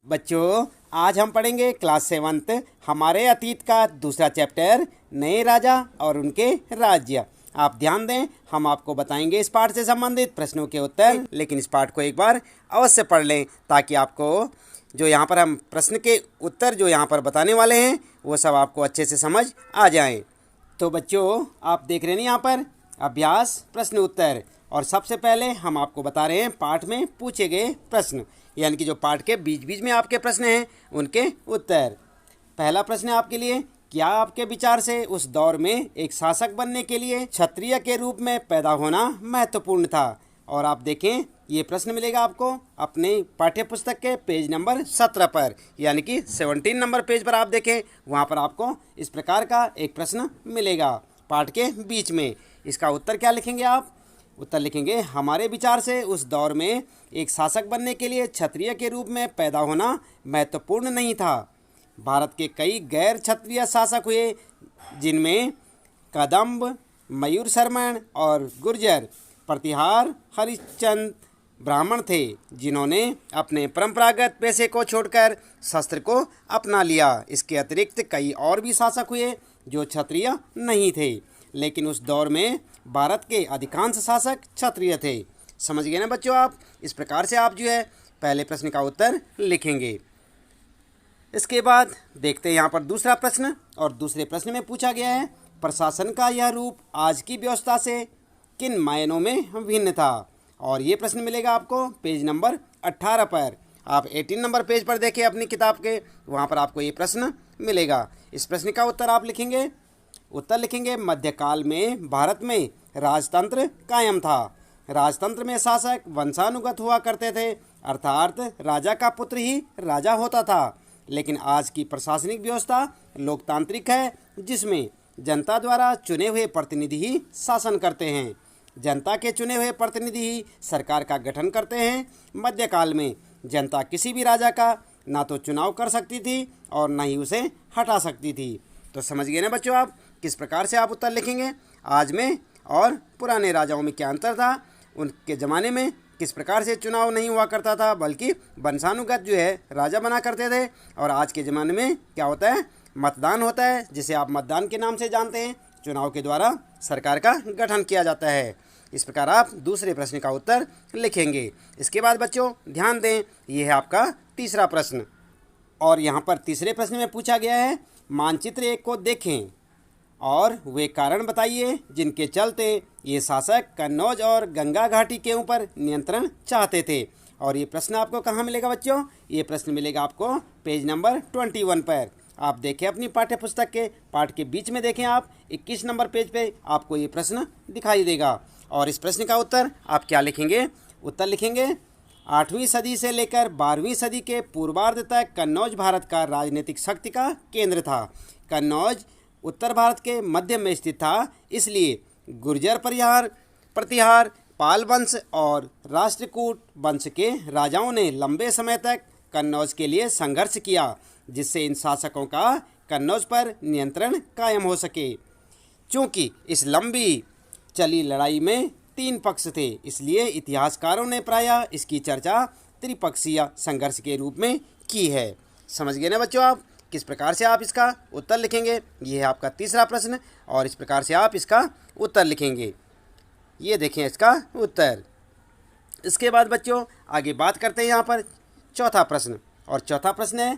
बच्चों, आज हम पढ़ेंगे क्लास 7th हमारे अतीत का दूसरा चैप्टर नए राजा और उनके राज्य। आप ध्यान दें, हम आपको बताएंगे इस पाठ से संबंधित प्रश्नों के उत्तर, लेकिन इस पाठ को एक बार अवश्य पढ़ लें ताकि आपको जो यहाँ पर हम प्रश्न के उत्तर जो यहाँ पर बताने वाले हैं वो सब आपको अच्छे से समझ आ जाएं। तो बच्चों, आप देख रहे हैं यहाँ पर अभ्यास प्रश्न उत्तर, और सबसे पहले हम आपको बता रहे हैं पाठ में पूछे गए प्रश्न, यानी कि जो पाठ के बीच बीच में आपके प्रश्न हैं उनके उत्तर। पहला प्रश्न है आपके लिए, क्या आपके विचार से उस दौर में एक शासक बनने के लिए क्षत्रिय के रूप में पैदा होना महत्वपूर्ण था? और आप देखें, ये प्रश्न मिलेगा आपको अपने पाठ्य पुस्तक के पेज नंबर 17 पर, यानी कि 17 नंबर पेज पर आप देखें, वहाँ पर आपको इस प्रकार का एक प्रश्न मिलेगा पाठ के बीच में। इसका उत्तर क्या लिखेंगे आप? उत्तर लिखेंगे, हमारे विचार से उस दौर में एक शासक बनने के लिए क्षत्रिय के रूप में पैदा होना महत्वपूर्ण नहीं था। भारत के कई गैर क्षत्रिय शासक हुए, जिनमें कदम्ब, मयूर शर्मण और गुर्जर प्रतिहार हरिश्चंद्र ब्राह्मण थे, जिन्होंने अपने परंपरागत पेशे को छोड़कर शस्त्र को अपना लिया। इसके अतिरिक्त कई और भी शासक हुए जो क्षत्रिय नहीं थे, लेकिन उस दौर में भारत के अधिकांश शासक क्षत्रिय थे। समझ गए ना बच्चों आप? इस प्रकार से आप जो है पहले प्रश्न का उत्तर लिखेंगे। इसके बाद देखते हैं यहाँ पर दूसरा प्रश्न, और दूसरे प्रश्न में पूछा गया है, प्रशासन का यह रूप आज की व्यवस्था से किन मायनों में भिन्न था? और ये प्रश्न मिलेगा आपको पेज नंबर 18 पर। आप 18 नंबर पेज पर देखें अपनी किताब के, वहाँ पर आपको ये प्रश्न मिलेगा। इस प्रश्न का उत्तर आप लिखेंगे। उत्तर लिखेंगे, मध्यकाल में भारत में राजतंत्र कायम था। राजतंत्र में शासक वंशानुगत हुआ करते थे, अर्थात राजा का पुत्र ही राजा होता था। लेकिन आज की प्रशासनिक व्यवस्था लोकतांत्रिक है, जिसमें जनता द्वारा चुने हुए प्रतिनिधि ही शासन करते हैं। जनता के चुने हुए प्रतिनिधि ही सरकार का गठन करते हैं। मध्यकाल में जनता किसी भी राजा का ना तो चुनाव कर सकती थी और ना ही उसे हटा सकती थी। तो समझ गए ना बच्चों आप किस प्रकार से आप उत्तर लिखेंगे? आज में और पुराने राजाओं में क्या अंतर था, उनके ज़माने में किस प्रकार से चुनाव नहीं हुआ करता था, बल्कि वंशानुगत जो है राजा बना करते थे, और आज के ज़माने में क्या होता है, मतदान होता है, जिसे आप मतदान के नाम से जानते हैं। चुनाव के द्वारा सरकार का गठन किया जाता है। इस प्रकार आप दूसरे प्रश्न का उत्तर लिखेंगे। इसके बाद बच्चों ध्यान दें, यह है आपका तीसरा प्रश्न, और यहाँ पर तीसरे प्रश्न में पूछा गया है, मानचित्र 1 को देखें और वे कारण बताइए जिनके चलते ये शासक कन्नौज और गंगा घाटी के ऊपर नियंत्रण चाहते थे। और ये प्रश्न आपको कहाँ मिलेगा बच्चों? ये प्रश्न मिलेगा आपको पेज नंबर 21 पर। आप देखें अपनी पाठ्य पुस्तक के पाठ के बीच में देखें, आप 21 नंबर पेज पे आपको ये प्रश्न दिखाई देगा। और इस प्रश्न का उत्तर आप क्या लिखेंगे? उत्तर लिखेंगे, 8वीं सदी से लेकर 12वीं सदी के पूर्वार्ध तक कन्नौज भारत का राजनीतिक शक्ति का केंद्र था। कन्नौज उत्तर भारत के मध्य में स्थित था, इसलिए गुर्जर प्रतिहार पाल वंश और राष्ट्रकूट वंश के राजाओं ने लंबे समय तक कन्नौज के लिए संघर्ष किया, जिससे इन शासकों का कन्नौज पर नियंत्रण कायम हो सके। चूँकि इस लंबी चली लड़ाई में 3 पक्ष थे, इसलिए इतिहासकारों ने प्रायः इसकी चर्चा त्रिपक्षीय संघर्ष के रूप में की है। समझ गए ना बच्चों आप किस प्रकार से आप इसका उत्तर लिखेंगे? ये है आपका तीसरा प्रश्न, और इस प्रकार से आप इसका उत्तर लिखेंगे। ये देखें इसका उत्तर। इसके बाद बच्चों आगे बात करते हैं यहाँ पर चौथा प्रश्न, और चौथा प्रश्न है,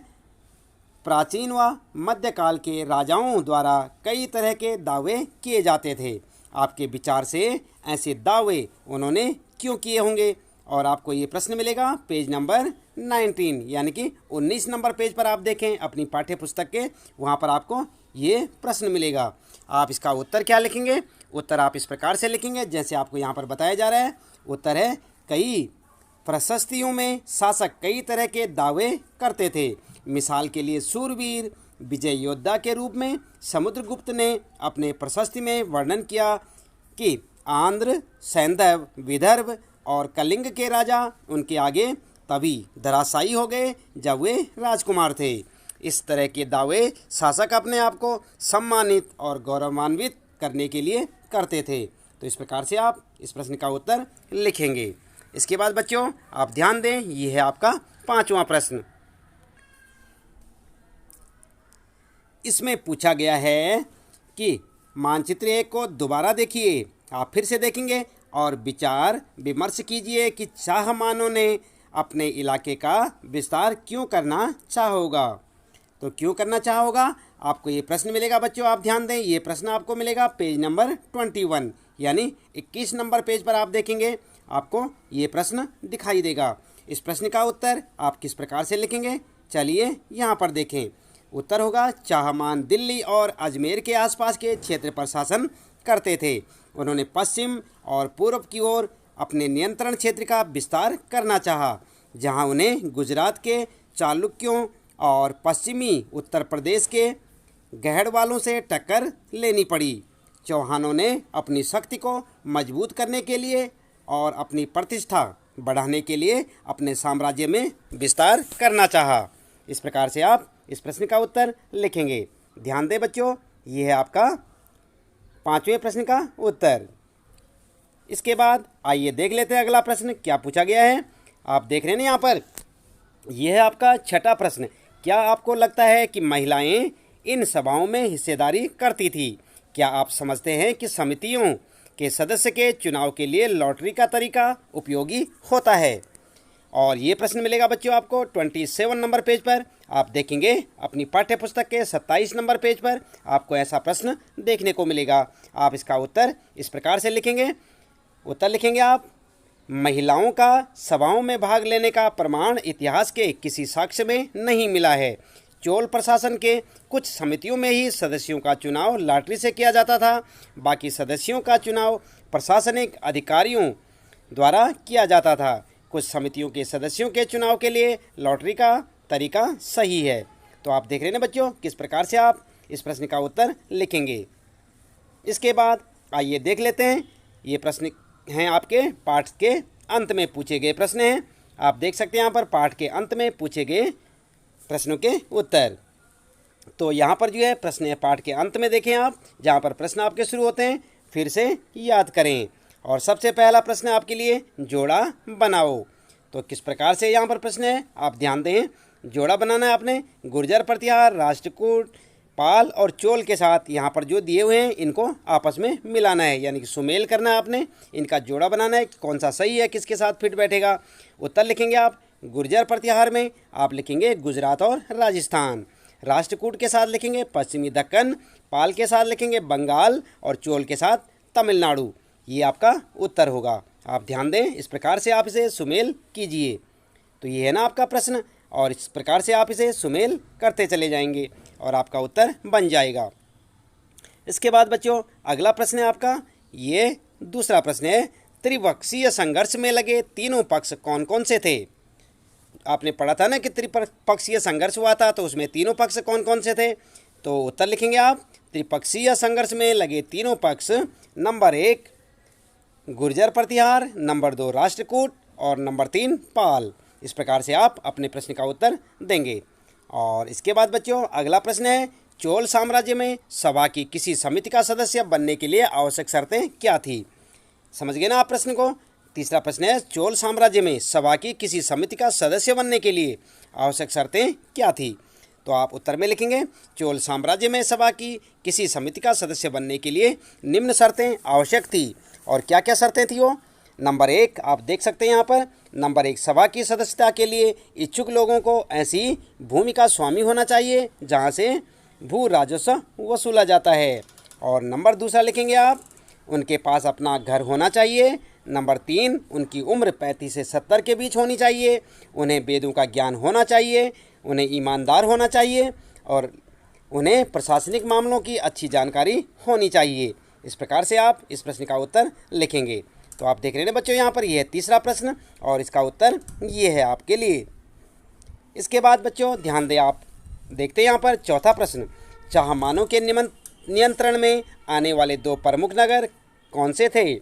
प्राचीन व मध्यकाल के राजाओं द्वारा कई तरह के दावे किए जाते थे। आपके विचार से ऐसे दावे उन्होंने क्यों किए होंगे? और आपको ये प्रश्न मिलेगा पेज नंबर 19, यानी कि 19 नंबर पेज पर। आप देखें अपनी पाठ्य पुस्तक के, वहाँ पर आपको ये प्रश्न मिलेगा। आप इसका उत्तर क्या लिखेंगे? उत्तर आप इस प्रकार से लिखेंगे जैसे आपको यहाँ पर बताया जा रहा है। उत्तर है, कई प्रशस्तियों में शासक कई तरह के दावे करते थे। मिसाल के लिए शूरवीर विजय योद्धा के रूप में समुद्रगुप्त ने अपने प्रशस्ति में वर्णन किया कि आंध्र, सैंधव, विदर्भ और कलिंग के राजा उनके आगे तभी धराशायी हो गए जब वे राजकुमार थे। इस तरह के दावे शासक अपने आप को सम्मानित और गौरवान्वित करने के लिए करते थे। तो इस प्रकार से आप इस प्रश्न का उत्तर लिखेंगे। इसके बाद बच्चों आप ध्यान दें, ये है आपका 5वां प्रश्न, इसमें पूछा गया है कि मानचित्र 1 को दोबारा देखिए, आप फिर से देखेंगे और विचार विमर्श कीजिए कि चाहमानों ने अपने इलाके का विस्तार क्यों करना चाहोगा। तो क्यों करना चाहोगा, आपको ये प्रश्न मिलेगा बच्चों, आप ध्यान दें। ये प्रश्न आपको मिलेगा पेज नंबर 21 यानी 21 नंबर पेज पर आप देखेंगे, आपको ये प्रश्न दिखाई देगा। इस प्रश्न का उत्तर आप किस प्रकार से लिखेंगे, चलिए यहाँ पर देखें। उत्तर होगा, चाहमान दिल्ली और अजमेर के आसपास के क्षेत्र पर शासन करते थे। उन्होंने पश्चिम और पूर्व की ओर अपने नियंत्रण क्षेत्र का विस्तार करना चाहा, जहां उन्हें गुजरात के चालुक्यों और पश्चिमी उत्तर प्रदेश के गहड़वालों से टक्कर लेनी पड़ी। चौहानों ने अपनी शक्ति को मजबूत करने के लिए और अपनी प्रतिष्ठा बढ़ाने के लिए अपने साम्राज्य में विस्तार करना चाहा। इस प्रकार से आप इस प्रश्न का उत्तर लिखेंगे। ध्यान दें बच्चों, ये है आपका 5वें प्रश्न का उत्तर। इसके बाद आइए देख लेते हैं अगला प्रश्न क्या पूछा गया है। आप देख रहे हैं ना यहाँ पर, यह है आपका 6ठा प्रश्न। क्या आपको लगता है कि महिलाएं इन सभाओं में हिस्सेदारी करती थी? क्या आप समझते हैं कि समितियों के सदस्य के चुनाव के लिए लॉटरी का तरीका उपयोगी होता है? और ये प्रश्न मिलेगा बच्चों आपको 27 नंबर पेज पर। आप देखेंगे अपनी पाठ्य पुस्तक के 27 नंबर पेज पर आपको ऐसा प्रश्न देखने को मिलेगा। आप इसका उत्तर इस प्रकार से लिखेंगे। उत्तर लिखेंगे आप, महिलाओं का सभाओं में भाग लेने का प्रमाण इतिहास के किसी साक्ष्य में नहीं मिला है। चोल प्रशासन के कुछ समितियों में ही सदस्यों का चुनाव लॉटरी से किया जाता था, बाकी सदस्यों का चुनाव प्रशासनिक अधिकारियों द्वारा किया जाता था। कुछ समितियों के सदस्यों के चुनाव के लिए लॉटरी का तरीका सही है। तो आप देख रहे हैं ना बच्चों, किस प्रकार से आप इस प्रश्न का उत्तर लिखेंगे। इसके बाद आइए देख लेते हैं, ये प्रश्न हैं आपके पाठ के अंत में पूछे गए प्रश्न हैं। आप देख सकते हैं यहाँ पर पाठ के अंत में पूछे गए प्रश्नों के उत्तर। तो यहाँ पर जो है प्रश्न है पाठ के अंत में देखें आप, जहाँ पर प्रश्न आपके शुरू होते हैं, फिर से याद करें। और सबसे पहला प्रश्न आपके लिए, जोड़ा बनाओ। तो किस प्रकार से यहाँ पर प्रश्न है, आप ध्यान दें। जोड़ा बनाना है आपने गुर्जर प्रतिहार, राष्ट्रकूट, पाल और चोल के साथ यहाँ पर जो दिए हुए हैं इनको आपस में मिलाना है, यानी कि सुमेल करना है आपने, इनका जोड़ा बनाना है, कौन सा सही है, किसके साथ फिट बैठेगा। उत्तर लिखेंगे आप गुर्जर प्रतिहार में आप लिखेंगे गुजरात और राजस्थान, राष्ट्रकूट के साथ लिखेंगे पश्चिमी दक्कन, पाल के साथ लिखेंगे बंगाल और चोल के साथ तमिलनाडु। ये आपका उत्तर होगा। आप ध्यान दें, इस प्रकार से आप इसे सुमेल कीजिए। तो ये है ना आपका प्रश्न, और इस प्रकार से आप इसे सुमेल करते चले जाएंगे और आपका उत्तर बन जाएगा। इसके बाद बच्चों अगला प्रश्न है आपका, ये दूसरा प्रश्न है, त्रिपक्षीय संघर्ष में लगे तीनों पक्ष कौन कौन से थे? आपने पढ़ा था ना कि त्रिपक्षीय संघर्ष हुआ था, तो उसमें तीनों पक्ष कौन कौन से थे। तो उत्तर लिखेंगे आप, त्रिपक्षीय संघर्ष में लगे तीनों पक्ष, नंबर 1 गुर्जर प्रतिहार, नंबर 2 राष्ट्रकूट और नंबर 3 पाल। इस प्रकार से आप अपने प्रश्न का उत्तर देंगे। और इसके बाद बच्चों अगला प्रश्न है, चोल साम्राज्य में सभा की किसी समिति का सदस्य बनने के लिए आवश्यक शर्तें क्या थी? समझ गए ना आप प्रश्न को। तीसरा प्रश्न है, चोल साम्राज्य में सभा की किसी समिति का सदस्य बनने के लिए आवश्यक शर्तें क्या थी? तो आप उत्तर में लिखेंगे, चोल साम्राज्य में सभा की किसी समिति का सदस्य बनने के लिए निम्न शर्तें आवश्यक थी। और क्या क्या शर्तें थी वो? नंबर 1 आप देख सकते हैं यहाँ पर, नंबर 1 सभा की सदस्यता के लिए इच्छुक लोगों को ऐसी भूमि का स्वामी होना चाहिए जहाँ से भू राजस्व वसूला जाता है। और नंबर 2 लिखेंगे आप, उनके पास अपना घर होना चाहिए। नंबर 3 उनकी उम्र 35 से 70 के बीच होनी चाहिए। उन्हें वेदों का ज्ञान होना चाहिए। उन्हें ईमानदार होना चाहिए और उन्हें प्रशासनिक मामलों की अच्छी जानकारी होनी चाहिए। इस प्रकार से आप इस प्रश्न का उत्तर लिखेंगे। तो आप देख रहे हैं बच्चों यहाँ पर यह है तीसरा प्रश्न और इसका उत्तर ये है आपके लिए। इसके बाद बच्चों ध्यान दें, आप देखते हैं यहाँ पर चौथा प्रश्न, चाहमानों के नियंत्रण में आने वाले 2 प्रमुख नगर कौन से थे?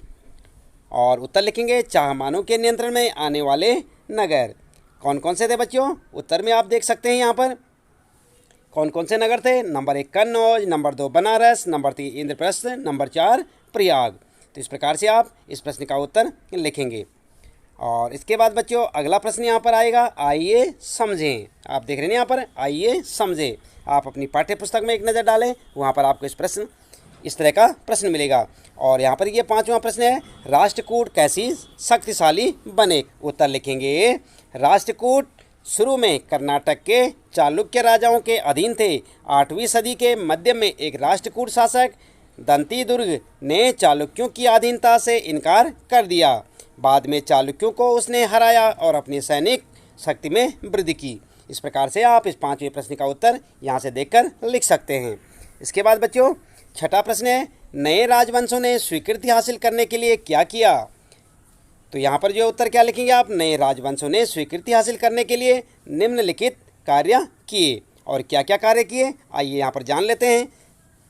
और उत्तर लिखेंगे, चाहमानों के नियंत्रण में आने वाले नगर कौन कौन से थे बच्चों? उत्तर में आप देख सकते हैं यहाँ पर कौन कौन से नगर थे। Number 1 Kannauj, number 2 Banaras, number 3 Indraprastha, number 4 Prayag. तो इस प्रकार से आप इस प्रश्न का उत्तर लिखेंगे। और इसके बाद बच्चों अगला प्रश्न यहाँ पर आएगा, आइए समझें। आप देख रहे हैं यहाँ पर आइए समझें। आप अपनी पाठ्य पुस्तक में एक नज़र डालें, वहाँ पर आपको इस तरह का प्रश्न मिलेगा। और यहाँ पर ये 5वां प्रश्न है, राष्ट्रकूट कैसी शक्तिशाली बने। उत्तर लिखेंगे, राष्ट्रकूट शुरू में कर्नाटक के चालुक्य राजाओं के अधीन थे। 8वीं सदी के मध्य में एक राष्ट्रकूट शासक दंतीदुर्ग ने चालुक्यों की अधीनता से इनकार कर दिया। बाद में चालुक्यों को उसने हराया और अपनी सैनिक शक्ति में वृद्धि की। इस प्रकार से आप इस 5वें प्रश्न का उत्तर यहाँ से देखकर लिख सकते हैं। इसके बाद बच्चों 6ठा प्रश्न है, नए राजवंशों ने स्वीकृति हासिल करने के लिए क्या किया। तो यहाँ पर जो उत्तर क्या लिखेंगे आप, नए राजवंशों ने स्वीकृति हासिल करने के लिए निम्नलिखित कार्य किए। और क्या क्या कार्य किए, आइए यहाँ पर जान लेते हैं।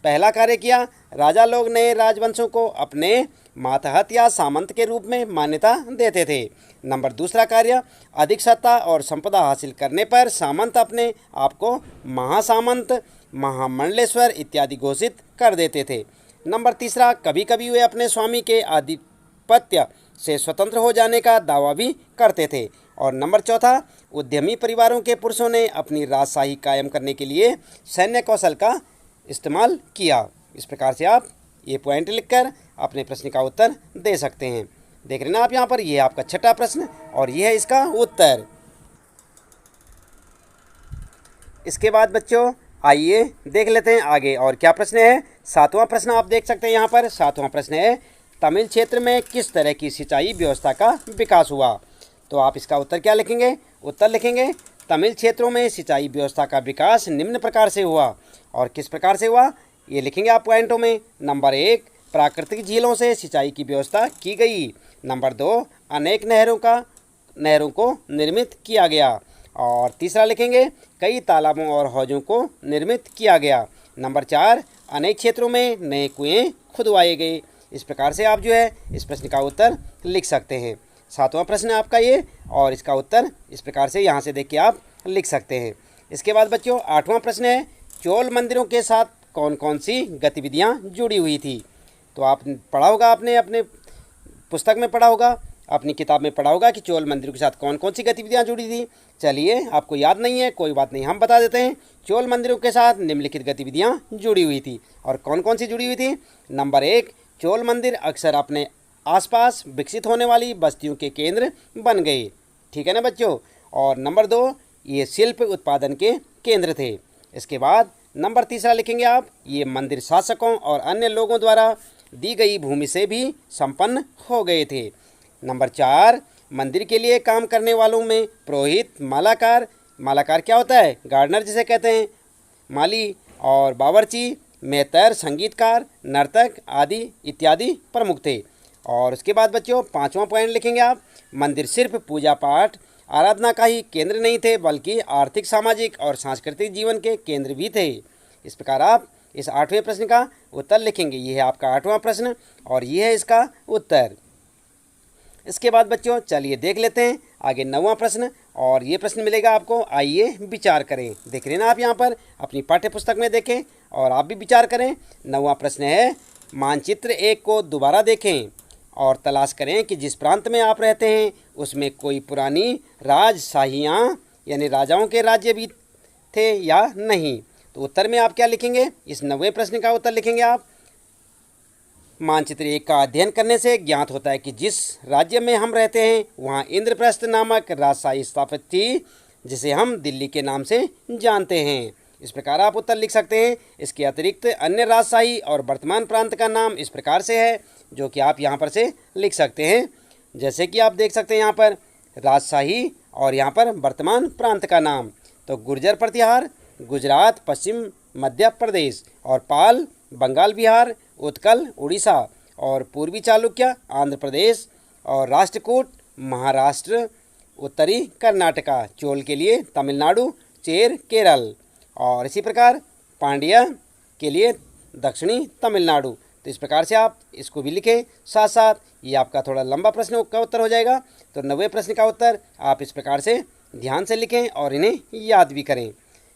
पहला कार्य किया, राजा लोग नए राजवंशों को अपने मातहत या सामंत के रूप में मान्यता देते थे। नंबर दूसरा कार्य, अधिक सत्ता और संपदा हासिल करने पर सामंत अपने आप को महासामंत, महामंडलेश्वर इत्यादि घोषित कर देते थे। नंबर तीसरा, कभी कभी वे अपने स्वामी के आधिपत्य से स्वतंत्र हो जाने का दावा भी करते थे। और नंबर चौथा, उद्यमी परिवारों के पुरुषों ने अपनी राजशाही कायम करने के लिए सैन्य कौशल का इस्तेमाल किया। इस प्रकार से आप ये पॉइंट लिखकर अपने प्रश्न का उत्तर दे सकते हैं। देख रहे हैं ना आप यहाँ पर, ये आपका 6ठा प्रश्न और ये है इसका उत्तर। इसके बाद बच्चों आइए देख लेते हैं आगे और क्या प्रश्न है। 7वां प्रश्न आप देख सकते हैं यहाँ पर। 7वां प्रश्न है, तमिल क्षेत्र में किस तरह की सिंचाई व्यवस्था का विकास हुआ। तो आप इसका उत्तर क्या लिखेंगे, उत्तर लिखेंगे, तमिल क्षेत्रों में सिंचाई व्यवस्था का विकास निम्न प्रकार से हुआ। और किस प्रकार से हुआ ये लिखेंगे आप पॉइंटों में। नंबर 1, प्राकृतिक झीलों से सिंचाई की व्यवस्था की गई। नंबर 2, अनेक नहरों को निर्मित किया गया। और तीसरा लिखेंगे, कई तालाबों और हौजों को निर्मित किया गया। नंबर 4, अनेक क्षेत्रों में नए कुएं खुदवाए गए। इस प्रकार से आप जो है इस प्रश्न का उत्तर लिख सकते हैं। 7वां प्रश्न है आपका ये और इसका उत्तर इस प्रकार से यहाँ से देख के आप लिख सकते हैं। इसके बाद बच्चों 8वां प्रश्न है, चोल मंदिरों के साथ कौन कौन सी गतिविधियाँ जुड़ी हुई थी। तो आप पढ़ा होगा, आपने अपने पुस्तक में पढ़ा होगा, अपनी किताब में पढ़ा होगा कि चोल मंदिरों के साथ कौन कौन सी गतिविधियाँ जुड़ी थी। चलिए आपको याद नहीं है, कोई बात नहीं, हम बता देते हैं। चोल मंदिरों के साथ निम्नलिखित गतिविधियाँ जुड़ी हुई थी। और कौन कौन सी जुड़ी हुई थी। नंबर 1, चोल मंदिर अक्सर अपने आसपास विकसित होने वाली बस्तियों के केंद्र बन गए। ठीक है ना बच्चों। और नंबर 2, ये शिल्प उत्पादन के केंद्र थे। इसके बाद नंबर 3 लिखेंगे आप, ये मंदिर शासकों और अन्य लोगों द्वारा दी गई भूमि से भी संपन्न हो गए थे। नंबर 4, मंदिर के लिए काम करने वालों में पुरोहित, मालाकार क्या होता है, गार्डनर जिसे कहते हैं, माली और बावर्ची, मेहतर, संगीतकार, नर्तक आदि इत्यादि प्रमुख थे। और उसके बाद बच्चों 5वां पॉइंट लिखेंगे आप, मंदिर सिर्फ पूजा पाठ आराधना का ही केंद्र नहीं थे बल्कि आर्थिक, सामाजिक और सांस्कृतिक जीवन के केंद्र भी थे। इस प्रकार आप इस 8वें प्रश्न का उत्तर लिखेंगे। ये है आपका 8वां प्रश्न और ये है इसका उत्तर। इसके बाद बच्चों चलिए देख लेते हैं आगे 9वां प्रश्न और ये प्रश्न मिलेगा आपको, आइए विचार करें। देख रहे हैं ना आप यहाँ पर, अपनी पाठ्य पुस्तक में देखें और आप भी विचार करें। 9वां प्रश्न है, मानचित्र 1 को दोबारा देखें और तलाश करें कि जिस प्रांत में आप रहते हैं उसमें कोई पुरानी राजशाहियाँ यानी राजाओं के राज्य भी थे या नहीं। तो उत्तर में आप क्या लिखेंगे, इस 9वें प्रश्न का उत्तर लिखेंगे आप, मानचित्र 1 का अध्ययन करने से ज्ञात होता है कि जिस राज्य में हम रहते हैं वहाँ इंद्रप्रस्थ नामक राजशाही स्थापित थी जिसे हम दिल्ली के नाम से जानते हैं। इस प्रकार आप उत्तर लिख सकते हैं। इसके अतिरिक्त अन्य राजशाही और वर्तमान प्रांत का नाम इस प्रकार से है जो कि आप यहाँ पर से लिख सकते हैं। जैसे कि आप देख सकते हैं यहाँ पर राजशाही और यहाँ पर वर्तमान प्रांत का नाम, तो गुर्जर प्रतिहार गुजरात, पश्चिम मध्य प्रदेश, और पाल बंगाल बिहार, उत्कल उड़ीसा, और पूर्वी चालुक्य आंध्र प्रदेश, और राष्ट्रकूट महाराष्ट्र, उत्तरी कर्नाटका, चोल के लिए तमिलनाडु, चेर केरल, और इसी प्रकार पांड्या के लिए दक्षिणी तमिलनाडु। तो इस प्रकार से आप इसको भी लिखें। साथ साथ ये आपका थोड़ा लंबा प्रश्न का उत्तर हो जाएगा। तो 9वें प्रश्न का उत्तर आप इस प्रकार से ध्यान से लिखें और इन्हें याद भी करें।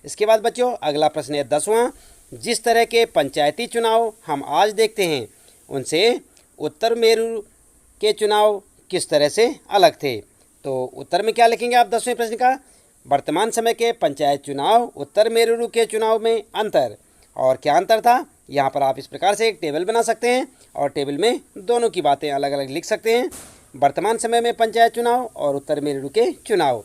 इसके बाद बच्चों अगला प्रश्न है 10वां, जिस तरह के पंचायती चुनाव हम आज देखते हैं उनसे उत्तर मेरू के चुनाव किस तरह से अलग थे। तो उत्तर में क्या लिखेंगे आप 10वें प्रश्न का, वर्तमान समय के पंचायत चुनाव उत्तर मेरुरु के चुनाव में अंतर। और क्या अंतर था, यहाँ पर आप इस प्रकार से एक टेबल बना सकते हैं और टेबल में दोनों की बातें अलग अलग लिख सकते हैं। वर्तमान समय में पंचायत चुनाव और उत्तर मेरुरु के चुनाव,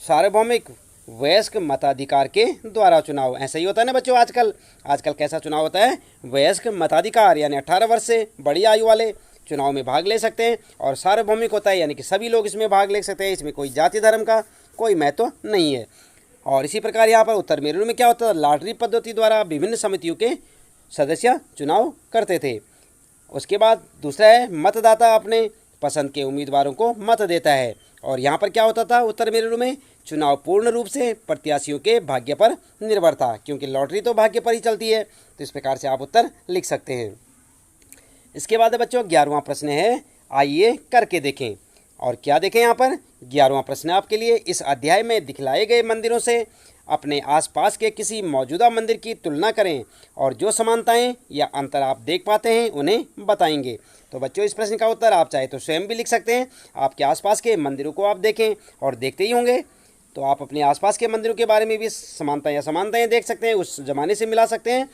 सार्वभौमिक वयस्क मताधिकार के द्वारा चुनाव। ऐसा ही होता है ना बच्चों, आजकल कैसा चुनाव होता है, वयस्क मताधिकार यानी 18 वर्ष से बड़ी आयु वाले चुनाव में भाग ले सकते हैं। और सार्वभौमिक होता है यानी कि सभी लोग इसमें भाग ले सकते हैं, इसमें कोई जाति धर्म का कोई महत्व नहीं है। और इसी प्रकार यहाँ पर उत्तर मेरुरु में क्या होता है, लॉटरी पद्धति द्वारा विभिन्न समितियों के सदस्य चुनाव करते थे। उसके बाद दूसरा है मतदाता अपने पसंद के उम्मीदवारों को मत देता है। और यहाँ पर क्या होता था, उत्तर मेरुरु में चुनाव पूर्ण रूप से प्रत्याशियों के भाग्य पर निर्भर था, क्योंकि लॉटरी तो भाग्य पर ही चलती है। तो इस प्रकार से आप उत्तर लिख सकते हैं। इसके बाद बच्चों 11वां प्रश्न है, आइए करके देखें। और क्या देखें यहाँ पर, 11वां प्रश्न आपके लिए, इस अध्याय में दिखलाए गए मंदिरों से अपने आसपास के किसी मौजूदा मंदिर की तुलना करें और जो समानताएं या अंतर आप देख पाते हैं उन्हें बताएंगे। तो बच्चों इस प्रश्न का उत्तर आप चाहे तो स्वयं भी लिख सकते हैं। आपके आसपास के मंदिरों को आप देखें और देखते ही होंगे, तो आप अपने आसपास के मंदिरों के बारे में भी समानताएं या समानताएं देख सकते हैं, उस ज़माने से मिला सकते हैं।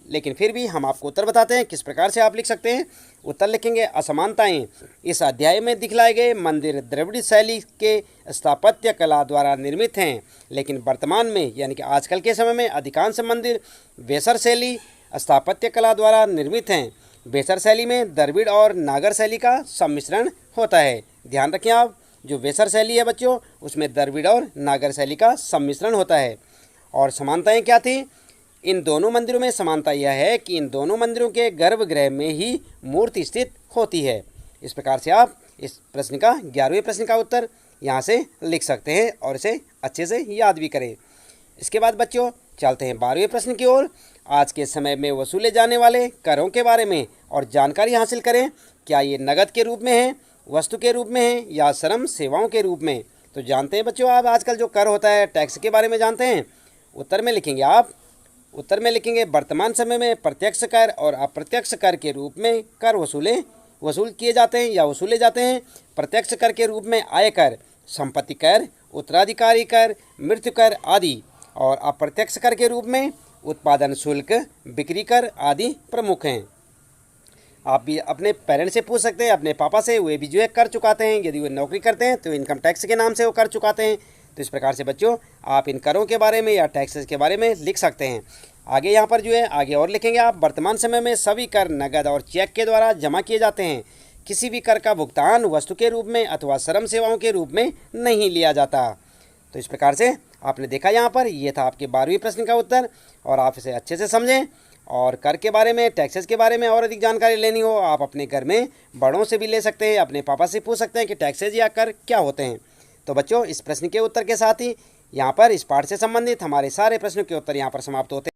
लेकिन फिर भी हम आपको उत्तर बताते हैं किस प्रकार से आप लिख सकते हैं। उत्तर लिखेंगे, असमानताएं, इस अध्याय में दिखलाए गए मंदिर द्रविड़ शैली के स्थापत्य कला द्वारा निर्मित हैं, लेकिन वर्तमान में यानी कि आजकल के समय में अधिकांश मंदिर वेसर शैली स्थापत्य कला द्वारा निर्मित हैं। वेसर शैली में द्रविड़ और नागर शैली का सम्मिश्रण होता है। ध्यान रखें आप, जो वेसर शैली है बच्चों, उसमें द्रविड़ और नागर शैली का सम्मिश्रण होता है। और समानताएं क्या थी, इन दोनों मंदिरों में समानता यह है कि इन दोनों मंदिरों के गर्भगृह में ही मूर्ति स्थित होती है। इस प्रकार से आप इस प्रश्न का 11वें प्रश्न का उत्तर यहाँ से लिख सकते हैं और इसे अच्छे से याद भी करें। इसके बाद बच्चों चलते हैं 12वें प्रश्न की ओर। आज के समय में वसूले जाने वाले करों के बारे में और जानकारी हासिल करें। क्या ये नगद के रूप में है, वस्तु के रूप में है या श्रम सेवाओं के रूप में। तो जानते हैं बच्चों आप आजकल जो कर होता है टैक्स के बारे में जानते हैं। उत्तर में लिखेंगे आप, उत्तर में लिखेंगे वर्तमान समय में प्रत्यक्ष कर और अप्रत्यक्ष कर के रूप में कर वसूल किए जाते हैं या वसूले जाते हैं। प्रत्यक्ष कर के रूप में आयकर, संपत्ति कर, उत्तराधिकारी कर, मृत्यु कर आदि, और अप्रत्यक्ष कर के रूप में उत्पादन शुल्क, बिक्री कर आदि प्रमुख हैं। आप भी अपने पेरेंट्स से पूछ सकते हैं, अपने पापा से, वे भी जो है कर चुकाते हैं। यदि वे नौकरी करते हैं तो इनकम टैक्स के नाम से वो कर चुकाते हैं। तो इस प्रकार से बच्चों आप इन करों के बारे में या टैक्सेस के बारे में लिख सकते हैं। आगे यहाँ पर जो है आगे और लिखेंगे आप, वर्तमान समय में सभी कर नगद और चेक के द्वारा जमा किए जाते हैं। किसी भी कर का भुगतान वस्तु के रूप में अथवा श्रम सेवाओं के रूप में नहीं लिया जाता। तो इस प्रकार से आपने देखा, यहाँ पर ये था आपके 12वें प्रश्न का उत्तर। और आप इसे अच्छे से समझें और कर के बारे में, टैक्सेस के बारे में और अधिक जानकारी लेनी हो आप अपने घर में बड़ों से भी ले सकते हैं, अपने पापा से पूछ सकते हैं कि टैक्सेस या कर क्या होते हैं। तो बच्चों इस प्रश्न के उत्तर के साथ ही यहाँ पर इस पाठ से संबंधित हमारे सारे प्रश्नों के उत्तर यहाँ पर समाप्त होते हैं।